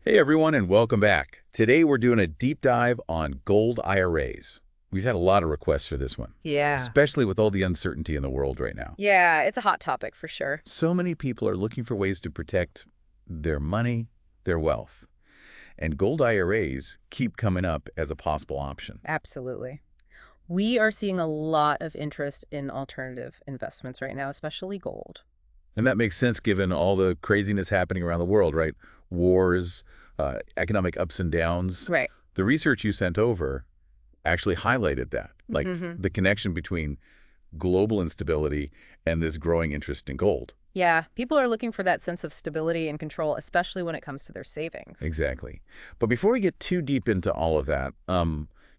Hey everyone, and welcome back. Today we're doing a deep dive on gold IRAs. We've had a lot of requests for this one, Yeah. especially with all the uncertainty in the world right now. Yeah, it's a hot topic for sure. So many people are looking for ways to protect their money, their wealth, and gold IRAs keep coming up as a possible option. Absolutely. We are seeing a lot of interest in alternative investments right now, especially gold. And that makes sense given all the craziness happening around the world, right? Wars, economic ups and downs. Right. The research you sent over actually highlighted that, like hmm the connection between global instability and this growing interest in gold. Yeah, people are looking for that sense of stability and control, especially when it comes to their savings. Exactly. But before we get too deep into all of that,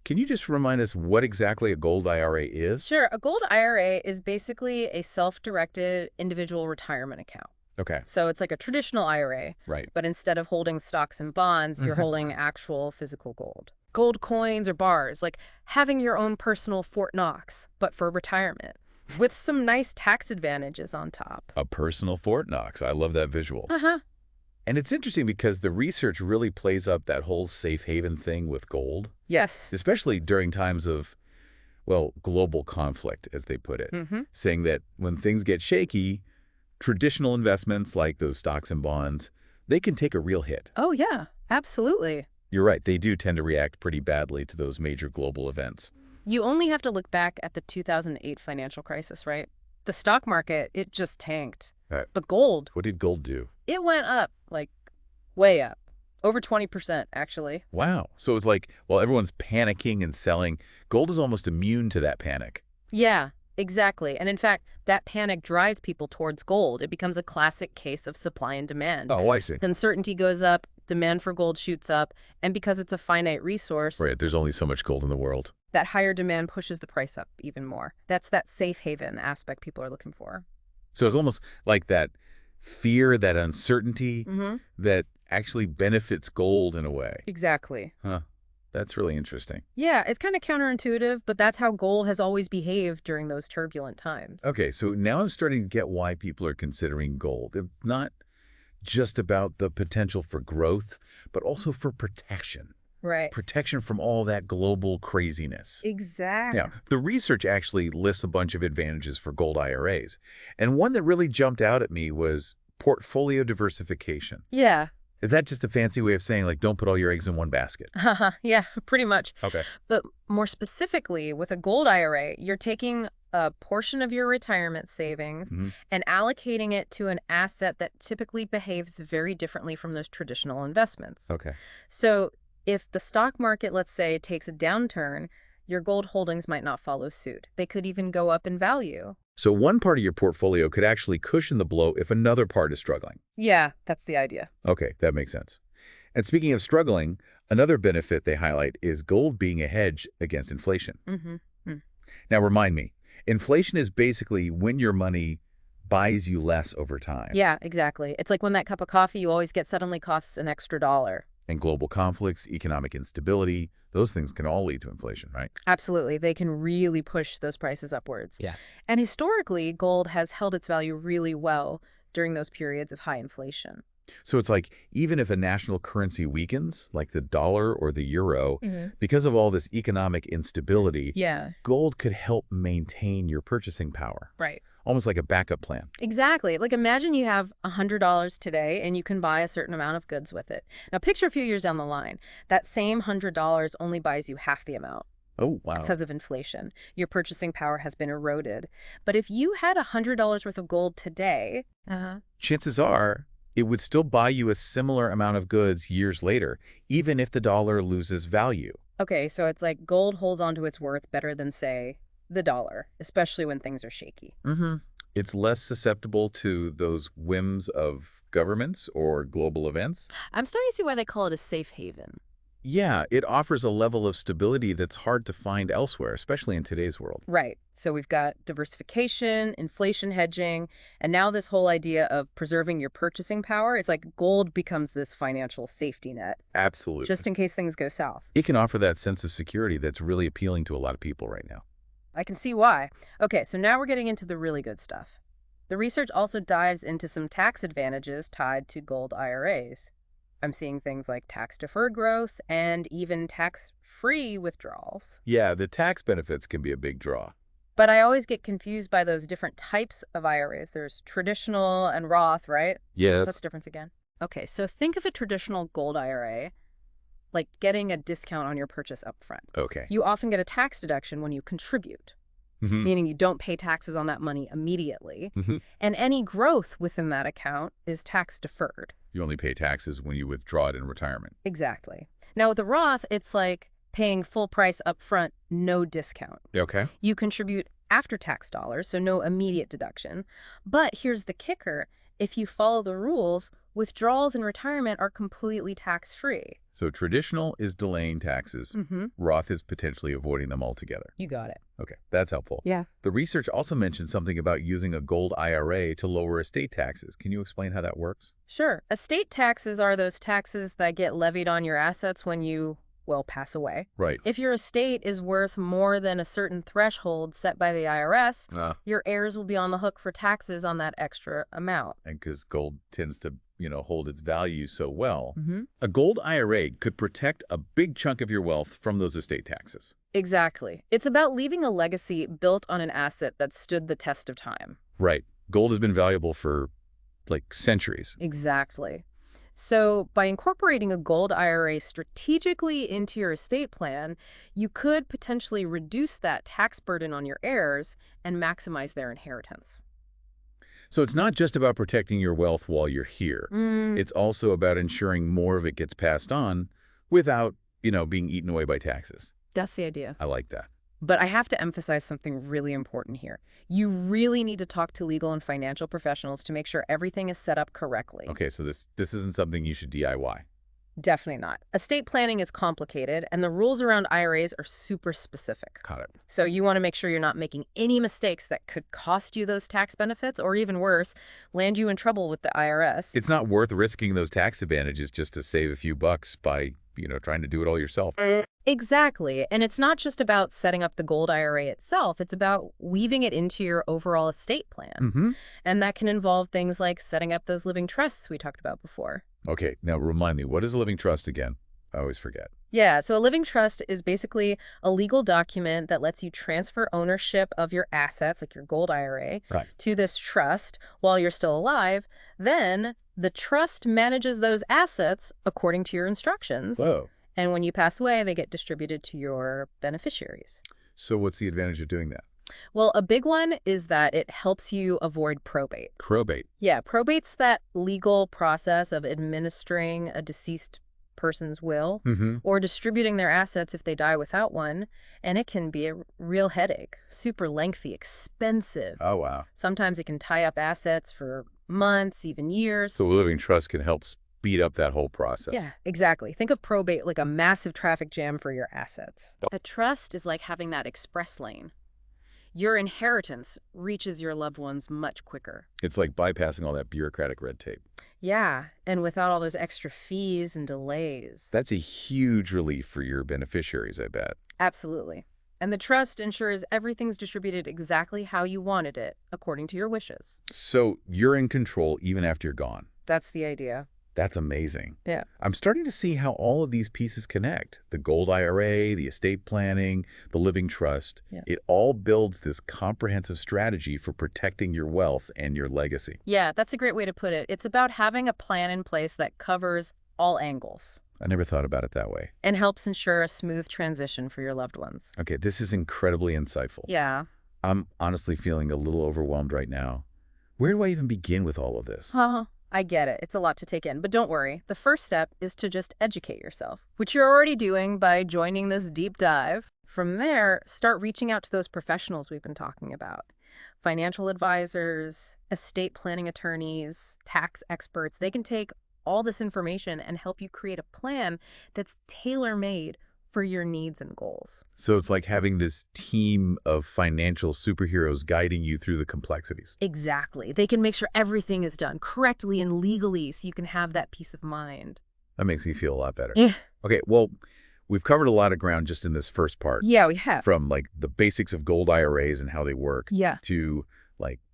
can you just remind us what exactly a gold IRA is? Sure, a gold IRA is basically a self-directed individual retirement account. Okay, So it's like a traditional IRA, right. but instead of holding stocks and bonds, you're holding actual physical gold. Gold coins or bars, like having your own personal Fort Knox, but for retirement, with some nice tax advantages on top. A personal Fort Knox. I love that visual. Uh-huh. And it's interesting because the research really plays up that whole safe haven thing with gold, Yes. especially during times of, well, global conflict, as they put it, Mm-hmm. saying that when things get shaky, traditional investments like those stocks and bonds, they can take a real hit. Oh, yeah, absolutely. You're right, they do tend to react pretty badly to those major global events. You only have to look back at the 2008 financial crisis, right? The stock market, it just tanked. Uh, But gold, what did gold do? it went up, like way up. Over 20%, actually. Wow. So it's like, while everyone's panicking and selling, gold is almost immune to that panic. Yeah, exactly. And in fact, that panic drives people towards gold. It becomes a classic case of supply and demand. Oh, I see. Uncertainty goes up, demand for gold shoots up, and because it's a finite resource, Right, there's only so much gold in the world. that higher demand pushes the price up even more. That's that safe haven aspect people are looking for. So it's almost like that fear, that uncertainty Mm-hmm. that actually benefits gold in a way. Exactly. Huh. That's really interesting. Yeah, it's kind of counterintuitive, but that's how gold has always behaved during those turbulent times. Okay, so now I'm starting to get why people are considering gold. It's not just about the potential for growth, but also for protection. Right. Protection from all that global craziness. Exactly. Now, the research actually lists a bunch of advantages for gold IRAs. And one that really jumped out at me was portfolio diversification. Yeah. Is that just a fancy way of saying, like, don't put all your eggs in one basket? Yeah, pretty much. Okay. But more specifically, with a gold IRA, you're taking a portion of your retirement savings hmm and allocating it to an asset that typically behaves very differently from those traditional investments. Okay. So if the stock market, let's say, takes a downturn, your gold holdings might not follow suit. They could even go up in value. So one part of your portfolio could actually cushion the blow if another part is struggling. Yeah, that's the idea. Okay, that makes sense. And speaking of struggling, another benefit they highlight is gold being a hedge against inflation. Mm-hmm. Now, remind me, inflation is basically when your money buys you less over time. Yeah, exactly. It's like when that cup of coffee you always get suddenly costs an extra dollar. And global conflicts, economic instability, those things can all lead to inflation, right? Absolutely. They can really push those prices upwards. Yeah. And historically, gold has held its value really well during those periods of high inflation. So it's like even if a national currency weakens, like the dollar or the euro, hmm because of all this economic instability, Yeah, gold could help maintain your purchasing power, right. almost like a backup plan. Exactly. Like imagine you have $100 today and you can buy a certain amount of goods with it. Now picture a few years down the line. That same $100 only buys you half the amount Oh, wow. because of inflation. Your purchasing power has been eroded. But if you had $100 worth of gold today, Chances are it would still buy you a similar amount of goods years later, even if the dollar loses value. okay, so it's like gold holds onto its worth better than, say, the dollar, especially when things are shaky. Mm-hmm. It's less susceptible to those whims of governments or global events. I'm starting to see why they call it a safe haven. Yeah, it offers a level of stability that's hard to find elsewhere, especially in today's world. Right. So we've got diversification, inflation hedging, and now this whole idea of preserving your purchasing power. It's like gold becomes this financial safety net, Absolutely. just in case things go south. It can offer that sense of security that's really appealing to a lot of people right now. I can see why. Okay, so now we're getting into the really good stuff. The research also dives into some tax advantages tied to gold IRAs. I'm seeing things like tax-deferred growth and even tax-free withdrawals. Yeah, the tax benefits can be a big draw. But I always get confused by those different types of IRAs. There's traditional and Roth, right? Yeah. What's the difference again? Okay, so think of a traditional gold IRA like getting a discount on your purchase up front. Okay. You often get a tax deduction when you contribute, Mm-hmm. meaning you don't pay taxes on that money immediately. Mm-hmm. And any growth within that account is tax deferred. You only pay taxes when you withdraw it in retirement. Exactly. Now with the Roth, it's like paying full price up front, no discount. Okay. You contribute after tax dollars, so no immediate deduction. But here's the kicker. If you follow the rules, withdrawals in retirement are completely tax-free. So traditional is delaying taxes. Mm-hmm. Roth is potentially avoiding them altogether. You got it. Okay, that's helpful. Yeah. The research also mentioned something about using a gold IRA to lower estate taxes. Can you explain how that works? Sure. Estate taxes are those taxes that get levied on your assets when you, well, pass away. Right. If your estate is worth more than a certain threshold set by the IRS, your heirs will be on the hook for taxes on that extra amount. And because gold tends to, hold its value so well, Mm-hmm. a gold IRA could protect a big chunk of your wealth from those estate taxes. Exactly. It's about leaving a legacy built on an asset that stood the test of time. Right. Gold has been valuable for, centuries. Exactly. So by incorporating a gold IRA strategically into your estate plan, you could potentially reduce that tax burden on your heirs and maximize their inheritance. So it's not just about protecting your wealth while you're here. It's also about ensuring more of it gets passed on without, being eaten away by taxes. That's the idea. I like that. But I have to emphasize something really important here. You really need to talk to legal and financial professionals to make sure everything is set up correctly. Okay, so this isn't something you should DIY. Definitely not. Estate planning is complicated, and the rules around IRAs are super specific. Got it. So you want to make sure you're not making any mistakes that could cost you those tax benefits, or even worse, land you in trouble with the IRS. It's not worth risking those tax advantages just to save a few bucks by, trying to do it all yourself. Exactly. And it's not just about setting up the gold IRA itself. It's about weaving it into your overall estate plan. Mm-hmm. And that can involve things like setting up those living trusts we talked about before. Okay, now remind me, what is a living trust again? I always forget. Yeah, so a living trust is basically a legal document that lets you transfer ownership of your assets, like your gold IRA, Right. to this trust while you're still alive. Then the trust manages those assets according to your instructions. Whoa. And when you pass away, they get distributed to your beneficiaries. So what's the advantage of doing that? Well, a big one is that it helps you avoid probate. Probate. Yeah, probate's that legal process of administering a deceased person's will Mm-hmm. or distributing their assets if they die without one, and it can be a real headache. Super lengthy, expensive. Oh, wow. Sometimes it can tie up assets for months, even years. So a living trust can help speed up that whole process. Yeah, exactly. Think of probate like a massive traffic jam for your assets. A trust is like having that express lane. Your inheritance reaches your loved ones much quicker. It's like bypassing all that bureaucratic red tape. Yeah, and without all those extra fees and delays. That's a huge relief for your beneficiaries, I bet. Absolutely. And the trust ensures everything's distributed exactly how you wanted it, according to your wishes. So you're in control even after you're gone. That's the idea. That's amazing. Yeah. I'm starting to see how all of these pieces connect. The gold IRA, the estate planning, the living trust. Yeah. It all builds this comprehensive strategy for protecting your wealth and your legacy. Yeah, that's a great way to put it. It's about having a plan in place that covers all angles I never thought about it that way. and helps ensure a smooth transition for your loved ones. Okay, this is incredibly insightful. Yeah. I'm honestly feeling a little overwhelmed right now. Where do I even begin with all of this? I get it. It's a lot to take in. But don't worry. The first step is to just educate yourself, which you're already doing by joining this deep dive. From there, start reaching out to those professionals we've been talking about. Financial advisors, estate planning attorneys, tax experts. They can take all this information and help you create a plan that's tailor-made for your needs and goals. So it's like having this team of financial superheroes guiding you through the complexities. Exactly. They can make sure everything is done correctly and legally so you can have that peace of mind. That makes me feel a lot better. Yeah. Okay, well, we've covered a lot of ground just in this first part. Yeah, we have. From the basics of gold IRAs and how they work Yeah. to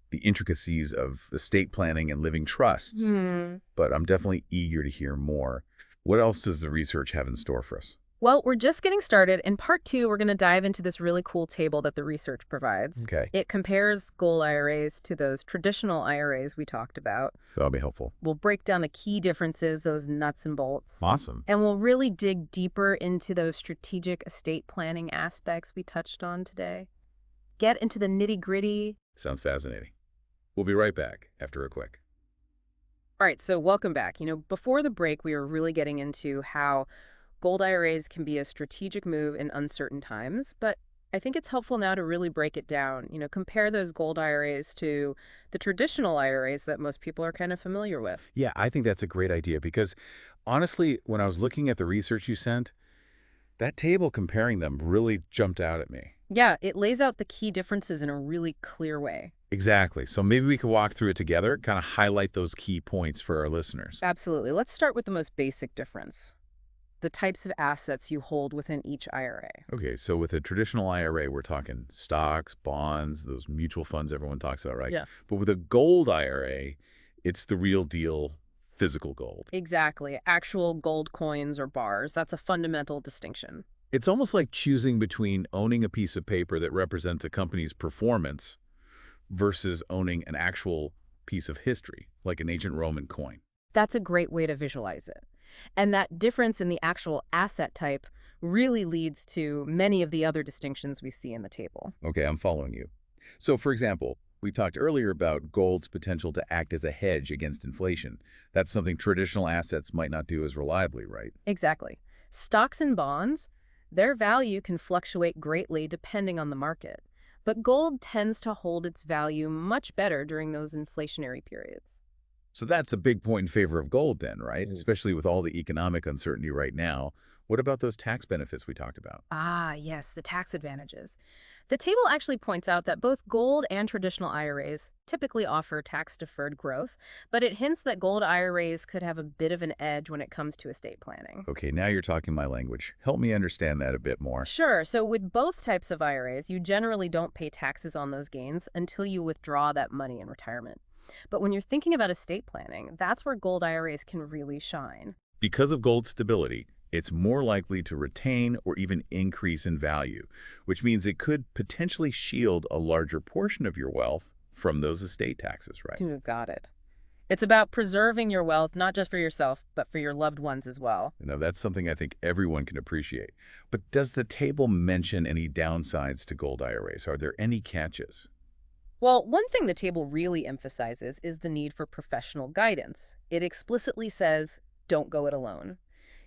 the intricacies of estate planning and living trusts. But I'm definitely eager to hear more. What else does the research have in store for us? Well, we're just getting started. In part two, we're going to dive into this really cool table that the research provides. Okay, It compares gold IRAs to those traditional IRAs we talked about. that'll be helpful. We'll break down the key differences, those nuts and bolts. Awesome. And we'll really dig deeper into those strategic estate planning aspects we touched on today. Get into the nitty-gritty. Sounds fascinating. We'll be right back after a quick. All right, so welcome back. Before the break, we were really getting into how gold IRAs can be a strategic move in uncertain times, but I think it's helpful now to really break it down. Compare those gold IRAs to the traditional IRAs that most people are kind of familiar with. Yeah, I think that's a great idea because honestly, when I was looking at the research you sent, that table comparing them really jumped out at me. Yeah, it lays out the key differences in a really clear way. Exactly. So maybe we could walk through it together, kind of highlight those key points for our listeners. Absolutely. Let's start with the most basic difference: the types of assets you hold within each IRA. Okay, so with a traditional IRA, we're talking stocks, bonds, those mutual funds everyone talks about, right? Yeah. But with a gold IRA, it's the real deal physical gold. Exactly. Actual gold coins or bars. That's a fundamental distinction. It's almost like choosing between owning a piece of paper that represents a company's performance versus owning an actual piece of history, like an ancient Roman coin. That's a great way to visualize it. And that difference in the actual asset type really leads to many of the other distinctions we see in the table. Okay, I'm following you. So, for example, we talked earlier about gold's potential to act as a hedge against inflation. That's something traditional assets might not do as reliably, right? Exactly. Stocks and bonds, their value can fluctuate greatly depending on the market, but gold tends to hold its value much better during those inflationary periods. So that's a big point in favor of gold then, right? Yes. Especially with all the economic uncertainty right now. What about those tax benefits we talked about? Ah, yes, the tax advantages. The table actually points out that both gold and traditional IRAs typically offer tax-deferred growth, but it hints that gold IRAs could have a bit of an edge when it comes to estate planning. Okay, now you're talking my language. Help me understand that a bit more. Sure, so with both types of IRAs, you generally don't pay taxes on those gains until you withdraw that money in retirement. But when you're thinking about estate planning, that's where gold IRAs can really shine. Because of gold's stability, it's more likely to retain or even increase in value, which means it could potentially shield a larger portion of your wealth from those estate taxes, right? You got it. It's about preserving your wealth, not just for yourself, but for your loved ones as well. That's something I think everyone can appreciate. But does the table mention any downsides to gold IRAs? Are there any catches? Well, one thing the table really emphasizes is the need for professional guidance. It explicitly says, don't go it alone.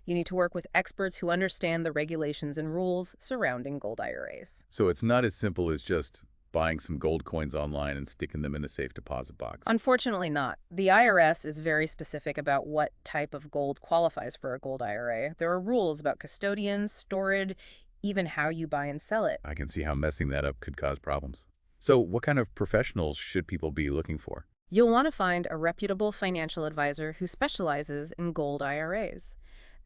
You need to work with experts who understand the regulations and rules surrounding gold IRAs. So it's not as simple as just buying some gold coins online and sticking them in a safe deposit box. Unfortunately not. The IRS is very specific about what type of gold qualifies for a gold IRA. There are rules about custodians, storage, even how you buy and sell it. I can see how messing that up could cause problems. So what kind of professionals should people be looking for? You'll want to find a reputable financial advisor who specializes in gold IRAs.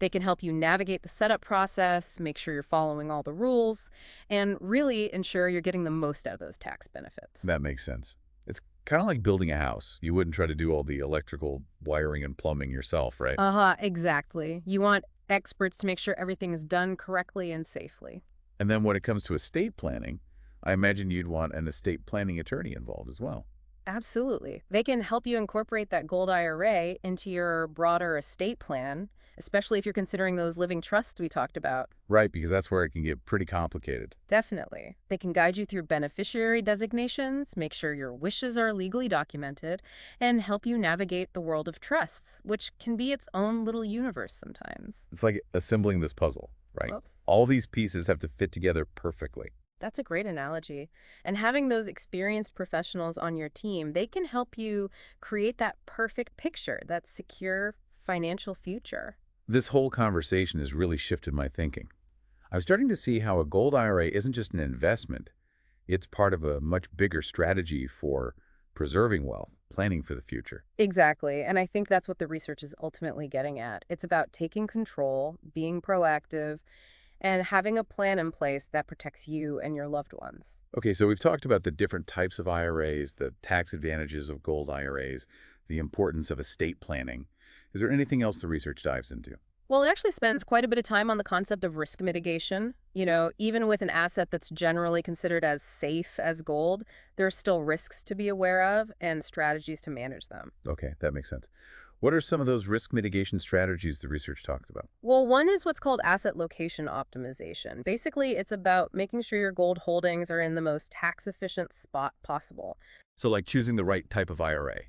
They can help you navigate the setup process, make sure you're following all the rules, and really ensure you're getting the most out of those tax benefits. That makes sense. It's kind of like building a house. You wouldn't try to do all the electrical wiring and plumbing yourself, right? Exactly. You want experts to make sure everything is done correctly and safely. And then when it comes to estate planning, I imagine you'd want an estate planning attorney involved as well. Absolutely. They can help you incorporate that gold IRA into your broader estate plan, especially if you're considering those living trusts we talked about. Right, because that's where it can get pretty complicated. Definitely. They can guide you through beneficiary designations, make sure your wishes are legally documented, and help you navigate the world of trusts, which can be its own little universe sometimes. It's like assembling this puzzle, right? Well, All these pieces have to fit together perfectly. that's a great analogy. And having those experienced professionals on your team, they can help you create that perfect picture, that secure financial future. This whole conversation has really shifted my thinking. I'm starting to see how a gold IRA isn't just an investment. It's part of a much bigger strategy for preserving wealth, planning for the future. Exactly. And I think that's what the research is ultimately getting at. It's about taking control, being proactive, and having a plan in place that protects you and your loved ones. Okay, so we've talked about the different types of IRAs, the tax advantages of gold IRAs, the importance of estate planning. Is there anything else the research dives into? Well, it actually spends quite a bit of time on the concept of risk mitigation. Even with an asset that's generally considered as safe as gold, there are still risks to be aware of and strategies to manage them. Okay, that makes sense. What are some of those risk mitigation strategies the research talks about? Well, one is what's called asset location optimization. Basically, it's about making sure your gold holdings are in the most tax efficient spot possible. So like choosing the right type of IRA,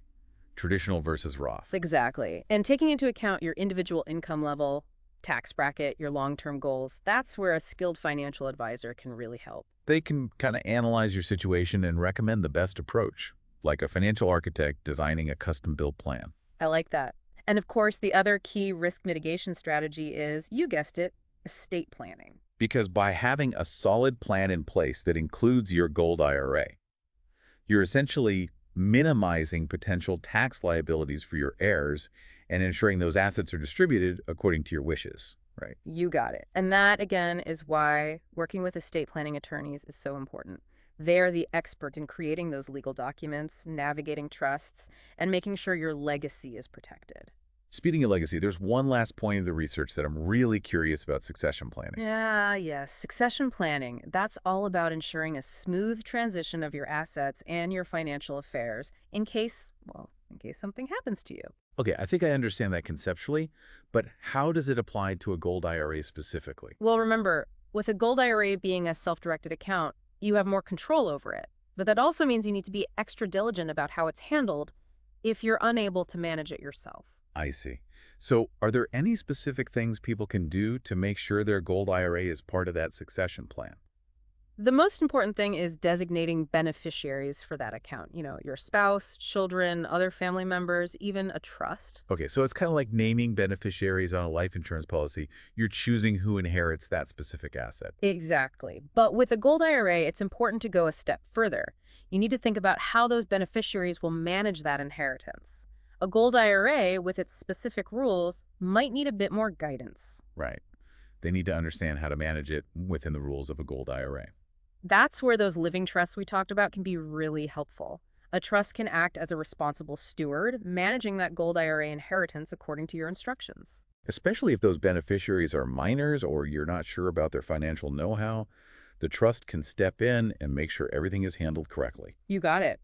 traditional versus Roth. Exactly. And taking into account your individual income level, tax bracket, your long term goals, that's where a skilled financial advisor can really help. They can kind of analyze your situation and recommend the best approach, like a financial architect designing a custom-built plan. I like that. And of course, the other key risk mitigation strategy is, you guessed it, estate planning. Because by having a solid plan in place that includes your gold IRA, you're essentially minimizing potential tax liabilities for your heirs and ensuring those assets are distributed according to your wishes, right? You got it. And that, again, is why working with estate planning attorneys is so important. They're the experts in creating those legal documents, navigating trusts, and making sure your legacy is protected. Speaking of legacy, there's one last point of the research that I'm really curious about succession planning. Yes. Succession planning. That's all about ensuring a smooth transition of your assets and your financial affairs in case something happens to you. Okay, I think I understand that conceptually, but how does it apply to a gold IRA specifically? Well, remember, with a gold IRA being a self-directed account, you have more control over it. But that also means you need to be extra diligent about how it's handled if you're unable to manage it yourself. I see. So are there any specific things people can do to make sure their gold IRA is part of that succession plan? The most important thing is designating beneficiaries for that account. Your spouse, children, other family members, even a trust. Okay, so it's kind of like naming beneficiaries on a life insurance policy. You're choosing who inherits that specific asset. Exactly. But with a gold IRA, it's important to go a step further. You need to think about how those beneficiaries will manage that inheritance. A gold IRA, with its specific rules, might need a bit more guidance. Right. They need to understand how to manage it within the rules of a gold IRA. That's where those living trusts we talked about can be really helpful. A trust can act as a responsible steward, managing that gold IRA inheritance according to your instructions. Especially if those beneficiaries are minors or you're not sure about their financial know-how, the trust can step in and make sure everything is handled correctly. You got it.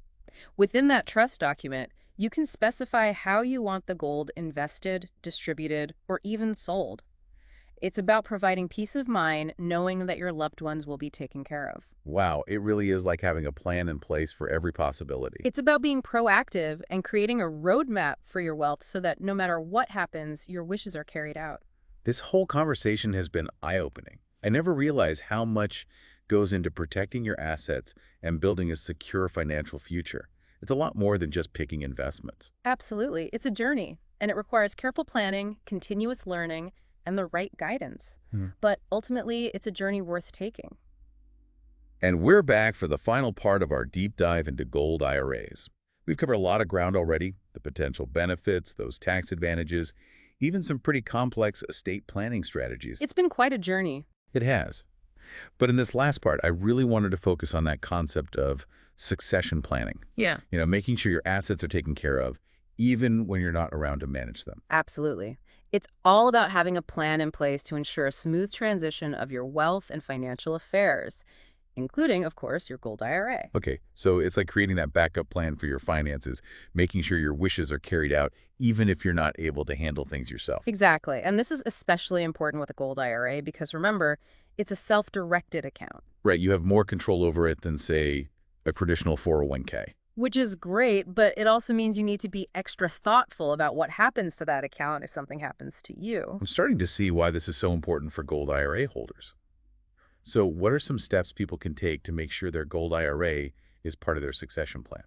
Within that trust document, you can specify how you want the gold invested, distributed, or even sold. It's about providing peace of mind, knowing that your loved ones will be taken care of. Wow, it really is like having a plan in place for every possibility. It's about being proactive and creating a roadmap for your wealth so that no matter what happens, your wishes are carried out. This whole conversation has been eye-opening. I never realized how much goes into protecting your assets and building a secure financial future. It's a lot more than just picking investments. Absolutely. It's a journey, and it requires careful planning, continuous learning, and the right guidance. But ultimately, it's a journey worth taking. And we're back for the final part of our deep dive into gold IRAs. We've covered a lot of ground already, the potential benefits, those tax advantages, even some pretty complex estate planning strategies. It's been quite a journey. It has. But in this last part, I really wanted to focus on that concept of succession planning. Yeah. Making sure your assets are taken care of, even when you're not around to manage them. Absolutely. It's all about having a plan in place to ensure a smooth transition of your wealth and financial affairs, including, of course, your gold IRA. Okay, so it's like creating that backup plan for your finances, making sure your wishes are carried out, even if you're not able to handle things yourself. Exactly. And this is especially important with a gold IRA because remember, it's a self-directed account. Right, you have more control over it than, say, a traditional 401k. Which is great, but it also means you need to be extra thoughtful about what happens to that account if something happens to you. I'm starting to see why this is so important for gold IRA holders. So what are some steps people can take to make sure their gold IRA is part of their succession plan?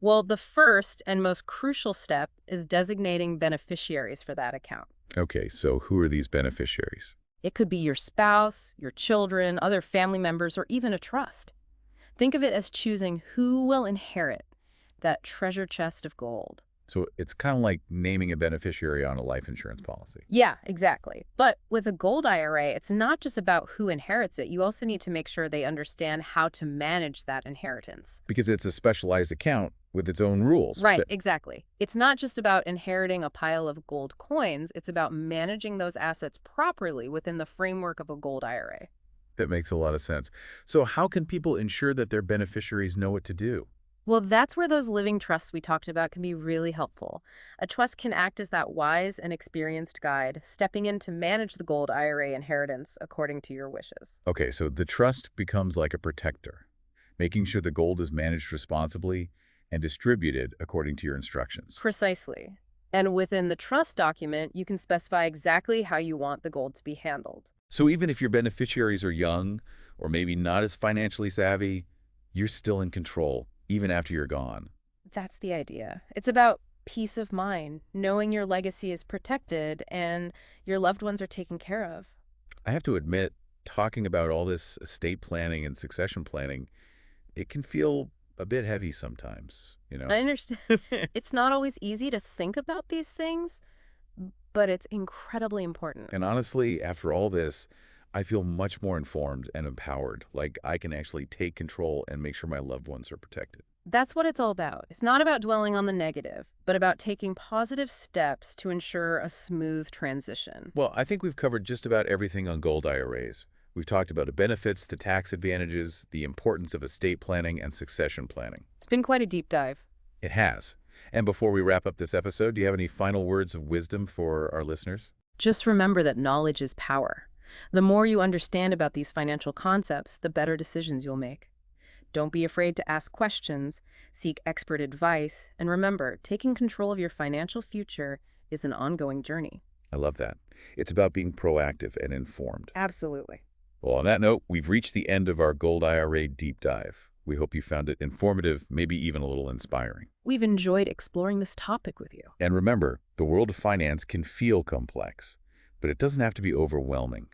Well, the first and most crucial step is designating beneficiaries for that account. Okay, so who are these beneficiaries? It could be your spouse, your children, other family members, or even a trust. Think of it as choosing who will inherit that treasure chest of gold. So it's kind of like naming a beneficiary on a life insurance policy. Yeah, exactly. But with a gold IRA, it's not just about who inherits it. You also need to make sure they understand how to manage that inheritance. Because it's a specialized account with its own rules. Right, exactly. It's not just about inheriting a pile of gold coins. It's about managing those assets properly within the framework of a gold IRA. That makes a lot of sense. So how can people ensure that their beneficiaries know what to do? Well, that's where those living trusts we talked about can be really helpful. A trust can act as that wise and experienced guide, stepping in to manage the gold IRA inheritance according to your wishes. Okay, so the trust becomes like a protector, making sure the gold is managed responsibly and distributed according to your instructions. Precisely. And within the trust document, you can specify exactly how you want the gold to be handled. So even if your beneficiaries are young or maybe not as financially savvy, you're still in control, even after you're gone. That's the idea. It's about peace of mind, knowing your legacy is protected and your loved ones are taken care of. I have to admit, talking about all this estate planning and succession planning, it can feel a bit heavy sometimes, you know? I understand. It's not always easy to think about these things, but it's incredibly important. And honestly, after all this, I feel much more informed and empowered. Like I can actually take control and make sure my loved ones are protected. That's what it's all about. It's not about dwelling on the negative, but about taking positive steps to ensure a smooth transition. Well, I think we've covered just about everything on gold IRAs. We've talked about the benefits, the tax advantages, the importance of estate planning and succession planning. It's been quite a deep dive. It has. And before we wrap up this episode, do you have any final words of wisdom for our listeners? Just remember that knowledge is power. The more you understand about these financial concepts, the better decisions you'll make. Don't be afraid to ask questions, seek expert advice, and remember, taking control of your financial future is an ongoing journey. I love that. It's about being proactive and informed. Absolutely. Well, on that note, we've reached the end of our Gold IRA deep dive. We hope you found it informative, maybe even a little inspiring. We've enjoyed exploring this topic with you. And remember, the world of finance can feel complex, but it doesn't have to be overwhelming.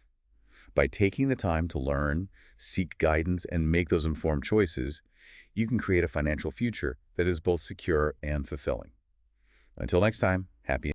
By taking the time to learn, seek guidance, and make those informed choices, you can create a financial future that is both secure and fulfilling. Until next time, happy